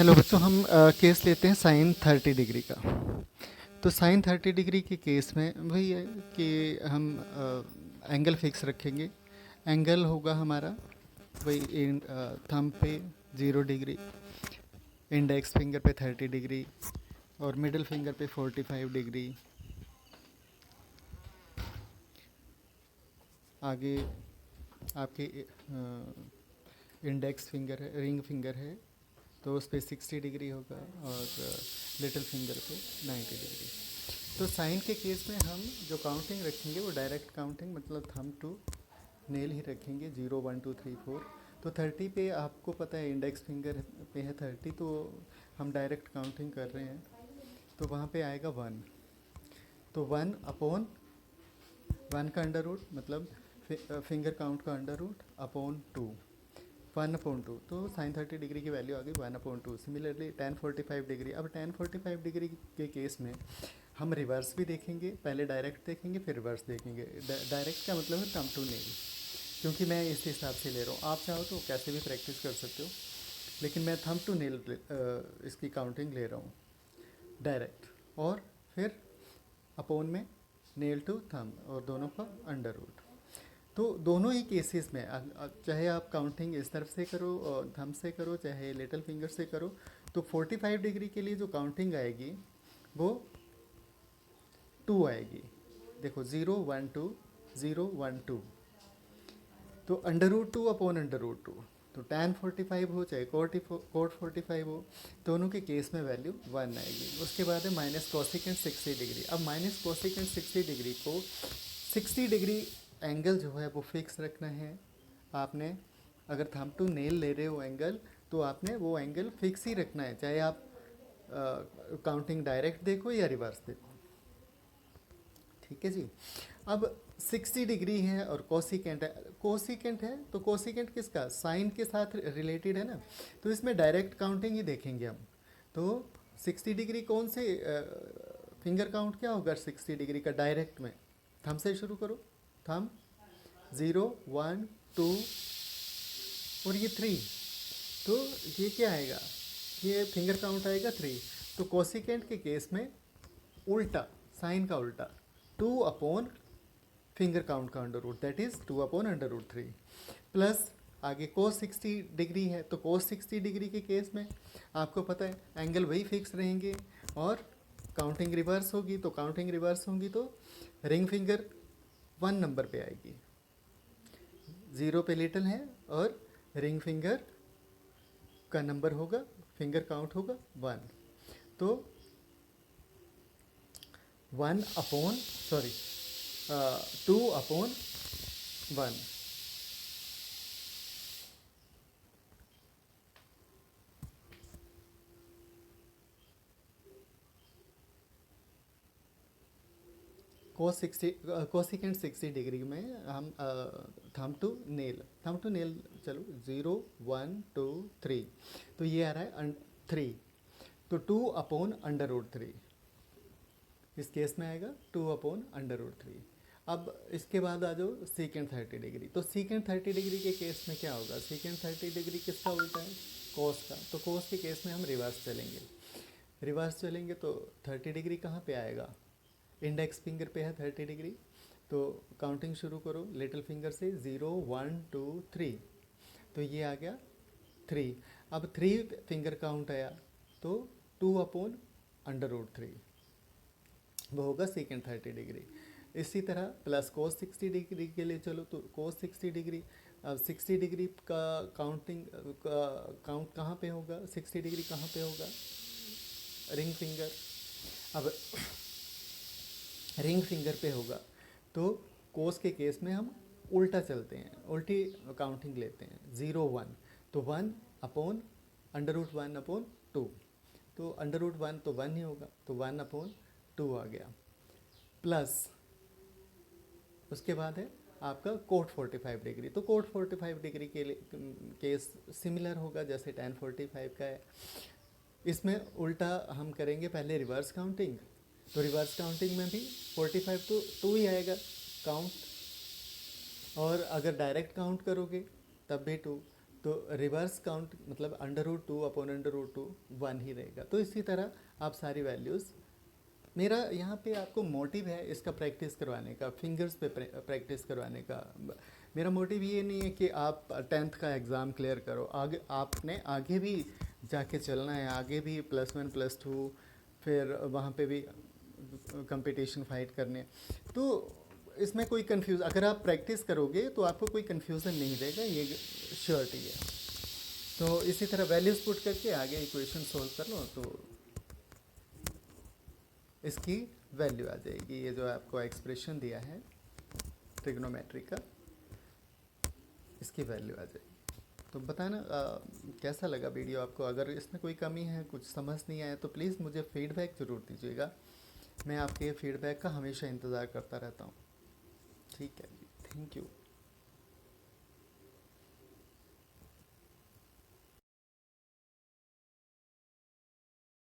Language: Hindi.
हेलो बच्चों, हम केस लेते हैं साइन 30 डिग्री का। तो साइन 30 डिग्री के केस में वही है कि हम एंगल फिक्स रखेंगे। एंगल होगा हमारा वही थंब पे 0 डिग्री, इंडेक्स फिंगर पे 30 डिग्री और मिडिल फिंगर पे 45 डिग्री। आगे आपके इंडेक्स फिंगर है, रिंग फिंगर है, तो उस पर 60 डिग्री होगा और लिटिल फिंगर पे 90 डिग्री। तो साइन के केस में हम जो काउंटिंग रखेंगे वो डायरेक्ट काउंटिंग, मतलब थंब टू नेल ही रखेंगे, 0 1 2 3 4। तो 30 पे आपको पता है इंडेक्स फिंगर पे है 30, तो हम डायरेक्ट काउंटिंग कर रहे हैं, तो वहाँ पे आएगा 1। तो 1 का अंडर रूट मतलब फिंगर काउंट का अंडर रूट अपॉन 2, 1/2। तो साइन 30 डिग्री की वैल्यू आ गई 1/2। Similarly ten 45 degree. अब टेन 45 डिग्री के केस में हम रिवर्स भी देखेंगे, पहले डायरेक्ट देखेंगे फिर रिवर्स देखेंगे। डायरेक्ट का मतलब है थंब टू नेल, क्योंकि मैं इस हिसाब से ले रहा हूँ। आप चाहो तो कैसे भी प्रैक्टिस कर सकते हो, लेकिन मैं थंब टू नेल इसकी काउंटिंग ले रहा हूँ डायरेक्ट। और फिर अपोन में नेल टू थंब और दोनों का अंडर रूट। तो दोनों ही केसेस में चाहे आप काउंटिंग इस तरफ से करो और थंब से करो, चाहे लिटिल फिंगर से करो, तो 45 डिग्री के लिए जो काउंटिंग आएगी वो 2 आएगी। देखो 0 1 2, 0 1 2। तो under root 2 upon under root 2। तो tan 45 हो चाहे कोट 45 हो, दोनों के केस में वैल्यू 1 आएगी। उसके बाद है माइनस कोसिकेंट 60 डिग्री। अब माइनस कोसिकेंट 60 डिग्री को 60 डिग्री एंगल जो है वो फिक्स रखना है आपने। अगर थंब टू नेल ले रहे हो एंगल, तो आपने वो एंगल फिक्स ही रखना है, चाहे आप काउंटिंग डायरेक्ट देखो या रिवर्स देखो। ठीक है जी। अब 60 डिग्री है और कोसिकेंट है। कोसिकेंट है तो कोसिकेंट किसका, साइन के साथ रिलेटेड है ना, तो इसमें डायरेक्ट काउंटिंग ही देखेंगे हम। तो 60 डिग्री कौन से फिंगर काउंट क्या होगा 60 डिग्री का डायरेक्ट में? थंब से शुरू करो, थंब 0 1 2 और ये 3। तो ये क्या आएगा, ये फिंगर काउंट आएगा 3। तो कोसिकेंट के केस में उल्टा, साइन का उल्टा, 2 अपॉन फिंगर काउंट का under root, that is 2 upon under root 3। Plus आगे कोस 60 डिग्री है, तो कोस 60 डिग्री के केस में आपको पता है एंगल वही फिक्स रहेंगे और काउंटिंग रिवर्स होगी। तो काउंटिंग रिवर्स होगी तो रिंग फिंगर 1 नंबर पे आएगी, 0 पे लिटिल है और रिंग फिंगर का नंबर होगा, फिंगर काउंट होगा 1। तो 1 अपॉन 2 अपॉन 1। कोसिकेंट 60 डिग्री में हम थंब टू नेल, चलो 0 1 2 3, तो ये आ रहा है 3। तो 2 अपॉन अंडर रूट 3 इस केस में आएगा, 2 अपॉन अंडर रूट 3। अब इसके बाद आ जाओ सीकेंट 30 डिग्री। तो सीकेंट 30 डिग्री के केस में क्या होगा, सीकेंट 30 डिग्री किसका उल्टा है, कोस का। तो कोस के केस में हम रिवर्स चलेंगे तो 30 डिग्री कहाँ पे आएगा, इंडेक्स फिंगर पे है 30 डिग्री। तो काउंटिंग शुरू करो लिटिल फिंगर से, 0 1 2 3। तो ये आ गया 3। अब 3 फिंगर काउंट आया तो 2 अपॉन अंडर रूट 3, वो होगा सेकेंड 30 डिग्री। इसी तरह प्लस कोस 60 डिग्री के लिए चलो, तो कोस 60 डिग्री, अब 60 डिग्री का काउंट कहाँ पे होगा, 60 डिग्री कहाँ पे होगा, रिंग फिंगर। अब रिंग फिंगर पे होगा, तो कोस के केस में हम उल्टा चलते हैं, उल्टी काउंटिंग लेते हैं, 0 1। तो 1 अपॉन अंडर रूट 1 अपॉन 2। तो अंडर रूट 1 तो 1 ही होगा, तो 1 अपॉन 2 आ गया। प्लस उसके बाद है आपका कोट 45 डिग्री। तो कोट 45 डिग्री के लिए केस सिमिलर होगा जैसे tan 45 का है। इसमें उल्टा हम करेंगे, पहले रिवर्स काउंटिंग। तो रिवर्स काउंटिंग में भी 45 तो 2 ही आएगा काउंट, और अगर डायरेक्ट काउंट करोगे तब भी 2। तो रिवर्स काउंट मतलब √2/√2 1 ही रहेगा। तो इसी तरह आप सारी वैल्यूज़, मेरा यहाँ पे आपको मोटिव है इसका प्रैक्टिस करवाने का, फिंगर्स पे प्रैक्टिस करवाने का। मेरा मोटिव ये नहीं है कि आप 10th का एग्ज़ाम क्लियर करो, आगे आपने आगे भी जाके चलना है, आगे भी +1 +2 फिर वहाँ पे भी कंपटीशन फाइट करने। तो इसमें कोई अगर आप प्रैक्टिस करोगे तो आपको कोई कन्फ्यूज़न नहीं रहेगा, ये श्योरिटी है। तो इसी तरह वैल्यूज़ पुट करके आगे इक्वेशन सोल्व कर लो तो इसकी वैल्यू आ जाएगी। ये जो आपको एक्सप्रेशन दिया है ट्रिग्नोमेट्री का, इसकी वैल्यू आ जाएगी। तो बताना कैसा लगा वीडियो आपको। अगर इसमें कोई कमी है, कुछ समझ नहीं आया, तो प्लीज़ मुझे फीडबैक ज़रूर दीजिएगा। मैं आपके फीडबैक का हमेशा इंतज़ार करता रहता हूँ। ठीक है जी, थैंक यू।